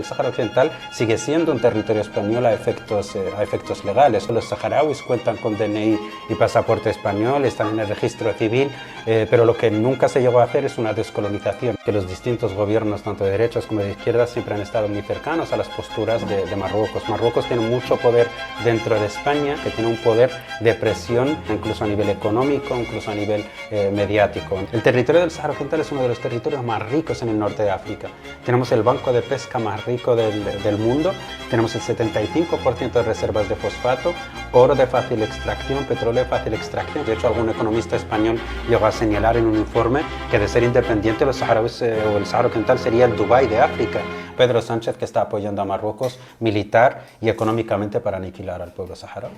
El Sáhara Occidental sigue siendo un territorio español a efectos legales. Los saharauis cuentan con DNI y pasaporte español, están en el registro civil, pero lo que nunca se llegó a hacer es una descolonización. Que los distintos gobiernos, tanto de derechas como de izquierdas, siempre han estado muy cercanos a las posturas de Marruecos. Marruecos tiene mucho poder dentro de España, que tiene un poder de presión, incluso a nivel económico, incluso a nivel mediático. El territorio del Sáhara Occidental es uno de los territorios más ricos en el norte de África. Tenemos el banco de pesca más rico del mundo, tenemos el 75% de reservas de fosfato, oro de fácil extracción, petróleo de fácil extracción. De hecho, algún economista español llegó a señalar en un informe que de ser independiente los saharauis o el Sáhara Occidental sería el Dubái de África. Pedro Sánchez, que está apoyando a Marruecos militar y económicamente para aniquilar al pueblo saharaui.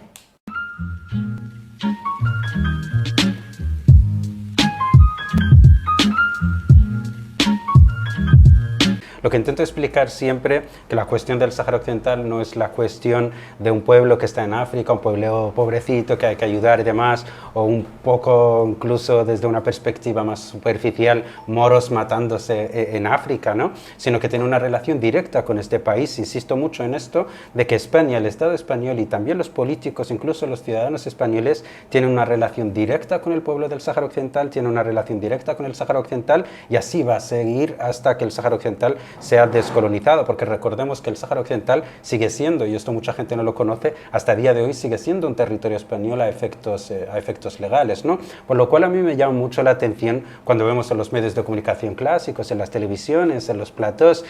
Lo que intento explicar siempre que la cuestión del Sáhara Occidental no es la cuestión de un pueblo que está en África, un pueblo pobrecito que hay que ayudar y demás, o un poco incluso desde una perspectiva más superficial, moros matándose en África, ¿no? Sino que tiene una relación directa con este país. Insisto mucho en esto de que España, el Estado español y también los políticos, incluso los ciudadanos españoles, tienen una relación directa con el pueblo del Sáhara Occidental, tienen una relación directa con el Sáhara Occidental y así va a seguir hasta que el Sáhara Occidental sea descolonizado, porque recordemos que el Sáhara Occidental sigue siendo, y esto mucha gente no lo conoce, hasta el día de hoy sigue siendo un territorio español a efectos legales, ¿no? Por lo cual a mí me llama mucho la atención cuando vemos en los medios de comunicación clásicos, en las televisiones, en los platós,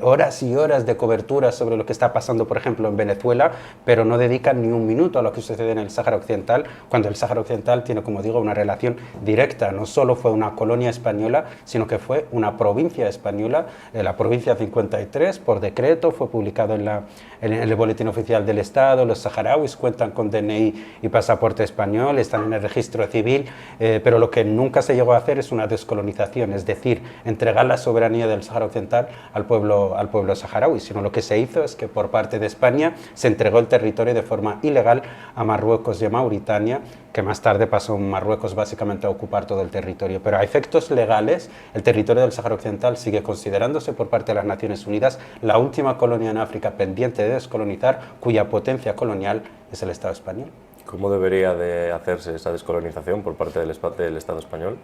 horas y horas de cobertura sobre lo que está pasando, por ejemplo, en Venezuela, pero no dedican ni un minuto a lo que sucede en el Sáhara Occidental, cuando el Sáhara Occidental tiene, como digo, una relación directa. No solo fue una colonia española, sino que fue una provincia española, la provincia 53, por decreto, fue publicado en el Boletín Oficial del Estado. Los saharauis cuentan con DNI y pasaporte español, están en el registro civil, pero lo que nunca se llegó a hacer es una descolonización, es decir, entregar la soberanía del Sáhara Occidental al pueblo saharaui, sino lo que se hizo es que por parte de España se entregó el territorio de forma ilegal a Marruecos y a Mauritania, que más tarde pasó Marruecos básicamente a ocupar todo el territorio. Pero a efectos legales, el territorio del Sáhara Occidental sigue considerándose por parte de las Naciones Unidas la última colonia en África pendiente de descolonizar, cuya potencia colonial es el Estado español. ¿Cómo debería de hacerse esa descolonización por parte del Estado español?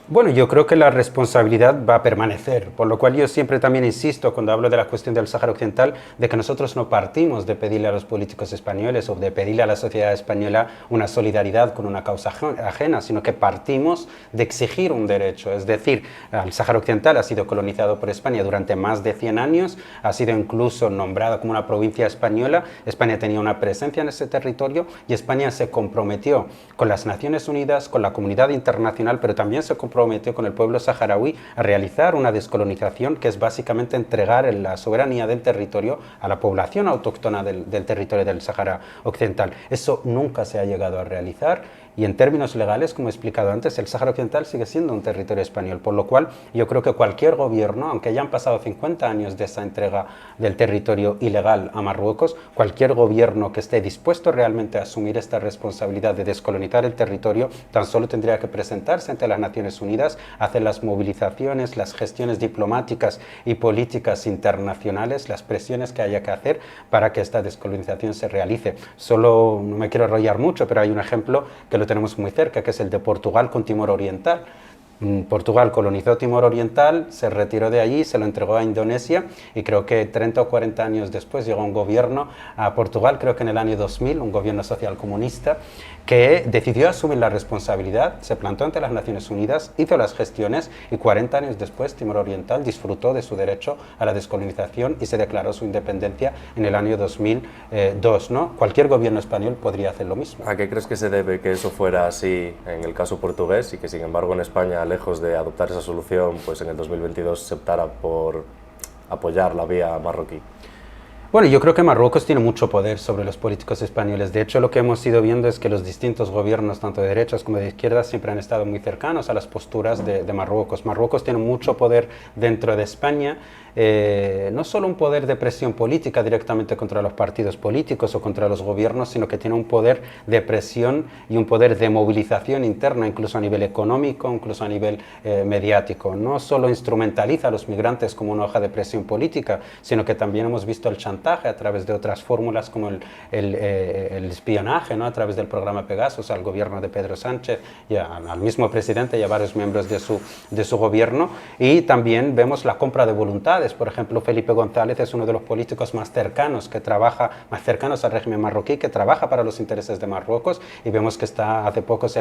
Bueno, yo creo que la responsabilidad va a permanecer, por lo cual yo siempre también insisto cuando hablo de la cuestión del Sáhara Occidental de que nosotros no partimos de pedirle a los políticos españoles o de pedirle a la sociedad española una solidaridad con una causa ajena, sino que partimos de exigir un derecho. Es decir, el Sáhara Occidental ha sido colonizado por España durante más de 100 años, ha sido incluso nombrada como una provincia española, España tenía una presencia en ese territorio y España se comprometió con las Naciones Unidas, con la comunidad internacional, pero también se comprometió con el pueblo saharaui a realizar una descolonización que es básicamente entregar la soberanía del territorio a la población autóctona del territorio del Sáhara Occidental. Eso nunca se ha llegado a realizar y en términos legales, como he explicado antes, el Sáhara Occidental sigue siendo un territorio español, por lo cual yo creo que cualquier gobierno, aunque ya han pasado 50 años de esa entrega del territorio ilegal a Marruecos, cualquier gobierno que esté dispuesto realmente a asumir esta responsabilidad de descolonizar el territorio, tan solo tendría que presentarse ante las Naciones Unidas, hacer las movilizaciones, las gestiones diplomáticas y políticas internacionales, las presiones que haya que hacer para que esta descolonización se realice. Solo, no me quiero enrollar mucho, pero hay un ejemplo que lo tenemos muy cerca, que es el de Portugal con Timor Oriental. Portugal colonizó Timor Oriental, se retiró de allí, se lo entregó a Indonesia y creo que 30 o 40 años después llegó un gobierno a Portugal, creo que en el año 2000, un gobierno social comunista, que decidió asumir la responsabilidad, se plantó ante las Naciones Unidas, hizo las gestiones y 40 años después Timor Oriental disfrutó de su derecho a la descolonización y se declaró su independencia en el año 2002, ¿no? Cualquier gobierno español podría hacer lo mismo. ¿A qué crees que se debe que eso fuera así en el caso portugués y que sin embargo en España, lejos de adoptar esa solución, pues en el 2022 se optara por apoyar la vía marroquí? Bueno, yo creo que Marruecos tiene mucho poder sobre los políticos españoles. De hecho, lo que hemos ido viendo es que los distintos gobiernos, tanto de derechas como de izquierdas, siempre han estado muy cercanos a las posturas de Marruecos. Marruecos tiene mucho poder dentro de España, no solo un poder de presión política directamente contra los partidos políticos o contra los gobiernos, sino que tiene un poder de presión y un poder de movilización interna, incluso a nivel económico, incluso a nivel mediático. No solo instrumentaliza a los migrantes como una hoja de presión política, sino que también hemos visto el chantaje a través de otras fórmulas como el espionaje, ¿no? A través del programa Pegasus al gobierno de Pedro Sánchez y al mismo presidente y a varios miembros de su gobierno. Y también vemos la compra de voluntades. Por ejemplo, Felipe González es uno de los políticos más cercanos al régimen marroquí, que trabaja para los intereses de Marruecos, y vemos que hace pocos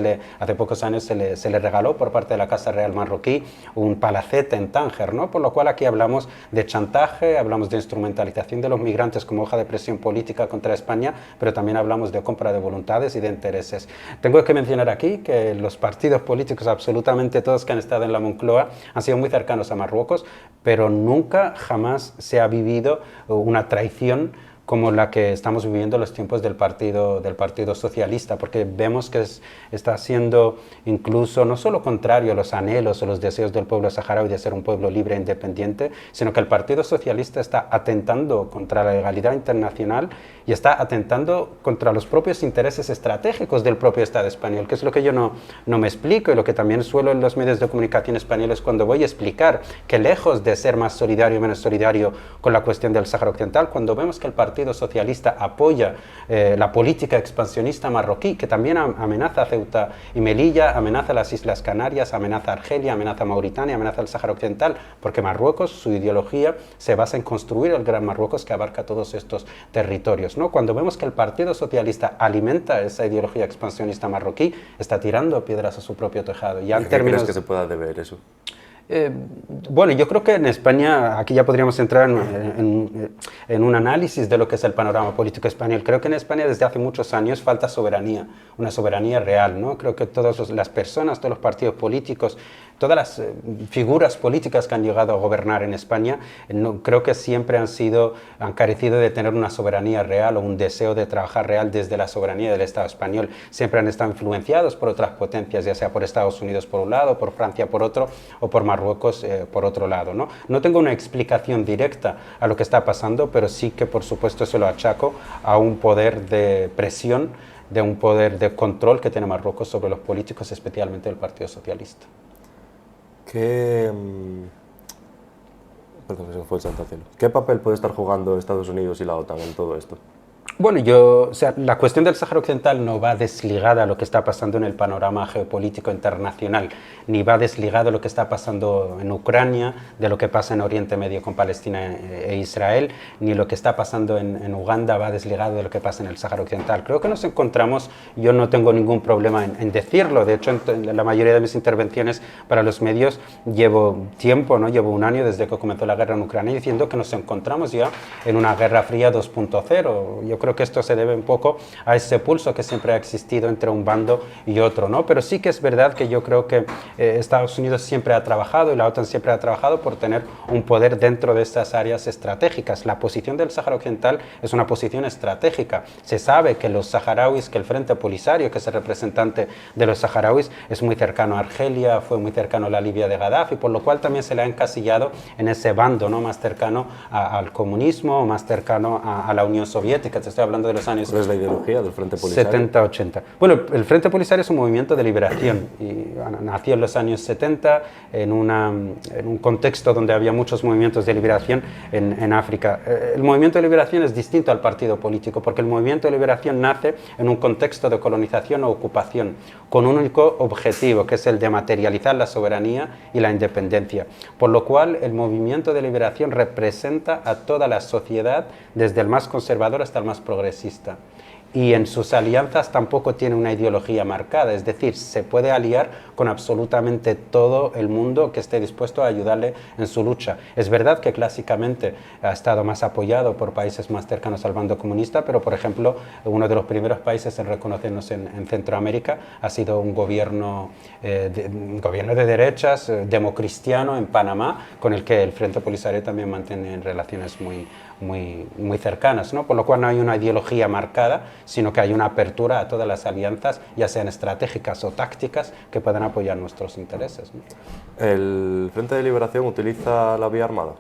años se le regaló por parte de la Casa Real marroquí un palacete en Tánger, ¿no? Por lo cual aquí hablamos de chantaje, hablamos de instrumentalización de los migrantes como hoja de presión política contra España, pero también hablamos de compra de voluntades y de intereses. Tengo que mencionar aquí que los partidos políticos, absolutamente todos que han estado en la Moncloa, han sido muy cercanos a Marruecos, pero nunca, jamás se ha vivido una traición como la que estamos viviendo en los tiempos del Partido Socialista, porque vemos que está siendo incluso no solo contrario a los anhelos o los deseos del pueblo saharaui de ser un pueblo libre e independiente, sino que el Partido Socialista está atentando contra la legalidad internacional y está atentando contra los propios intereses estratégicos del propio Estado español, que es lo que yo no me explico, y lo que también suelo en los medios de comunicación españoles cuando voy a explicar, que lejos de ser más solidario o menos solidario con la cuestión del Sáhara Occidental, cuando vemos que el Partido Socialista apoya la política expansionista marroquí, que también amenaza a Ceuta y Melilla, amenaza a las Islas Canarias, amenaza a Argelia, amenaza a Mauritania, amenaza al Sáhara Occidental, porque Marruecos, su ideología se basa en construir el Gran Marruecos que abarca todos estos territorios, ¿no? Cuando vemos que el Partido Socialista alimenta esa ideología expansionista marroquí, está tirando piedras a su propio tejado. ¿A qué crees que se pueda deber eso? Bueno, yo creo que en España, aquí ya podríamos entrar en un análisis de lo que es el panorama político español. Creo que en España desde hace muchos años falta soberanía, una soberanía real, ¿no? Creo que todas las personas, todos los partidos políticos, todas las figuras políticas que han llegado a gobernar en España, creo que siempre han carecido de tener una soberanía real o un deseo de trabajar real desde la soberanía del Estado español. Siempre han estado influenciados por otras potencias, ya sea por Estados Unidos por un lado, por Francia por otro, o por Marruecos por otro lado, ¿no? No tengo una explicación directa a lo que está pasando, pero sí que por supuesto se lo achaco a un poder de presión, de un poder de control que tiene Marruecos sobre los políticos, especialmente del Partido Socialista. Perdón, se me fue el santo cielo. ¿Qué papel puede estar jugando Estados Unidos y la OTAN en todo esto? Bueno, la cuestión del Sáhara Occidental no va desligada a lo que está pasando en el panorama geopolítico internacional, ni va desligado a lo que está pasando en Ucrania, de lo que pasa en Oriente Medio con Palestina e Israel, ni lo que está pasando en Uganda va desligado de lo que pasa en el Sáhara Occidental. Creo que nos encontramos, yo no tengo ningún problema en decirlo, de hecho en la mayoría de mis intervenciones para los medios llevo tiempo, ¿no? Llevo un año desde que comenzó la guerra en Ucrania diciendo que nos encontramos ya en una guerra fría 2.0. Yo creo que esto se debe un poco a ese pulso que siempre ha existido entre un bando y otro, ¿no? Pero sí que es verdad que yo creo que Estados Unidos siempre ha trabajado y la OTAN siempre ha trabajado por tener un poder dentro de estas áreas estratégicas. La posición del Sáhara Occidental es una posición estratégica. Se sabe que los saharauis, que el Frente Polisario, que es el representante de los saharauis, es muy cercano a Argelia, fue muy cercano a la Libia de Gaddafi, por lo cual también se le ha encasillado en ese bando, ¿no? Más cercano al comunismo, más cercano a la Unión Soviética. Estoy hablando de los años... ¿Cuál es la ideología del Frente Polisario? 70-80. Bueno, el Frente Polisario es un movimiento de liberación y nació en los años 70 en un contexto donde había muchos movimientos de liberación en África. El movimiento de liberación es distinto al partido político porque el movimiento de liberación nace en un contexto de colonización o ocupación con un único objetivo, que es el de materializar la soberanía y la independencia. Por lo cual, el movimiento de liberación representa a toda la sociedad, desde el más conservador hasta el más progresista. Y en sus alianzas tampoco tiene una ideología marcada, es decir, se puede aliar con absolutamente todo el mundo que esté dispuesto a ayudarle en su lucha. Es verdad que clásicamente ha estado más apoyado por países más cercanos al bando comunista, pero por ejemplo, uno de los primeros países en reconocernos en Centroamérica ha sido un gobierno de derechas, democristiano en Panamá, con el que el Frente Polisario también mantiene relaciones muy, muy cercanas, ¿no? Por lo cual no hay una ideología marcada, sino que hay una apertura a todas las alianzas, ya sean estratégicas o tácticas, que puedan apoyar nuestros intereses, ¿no? ¿El Frente de Liberación utiliza la vía armada?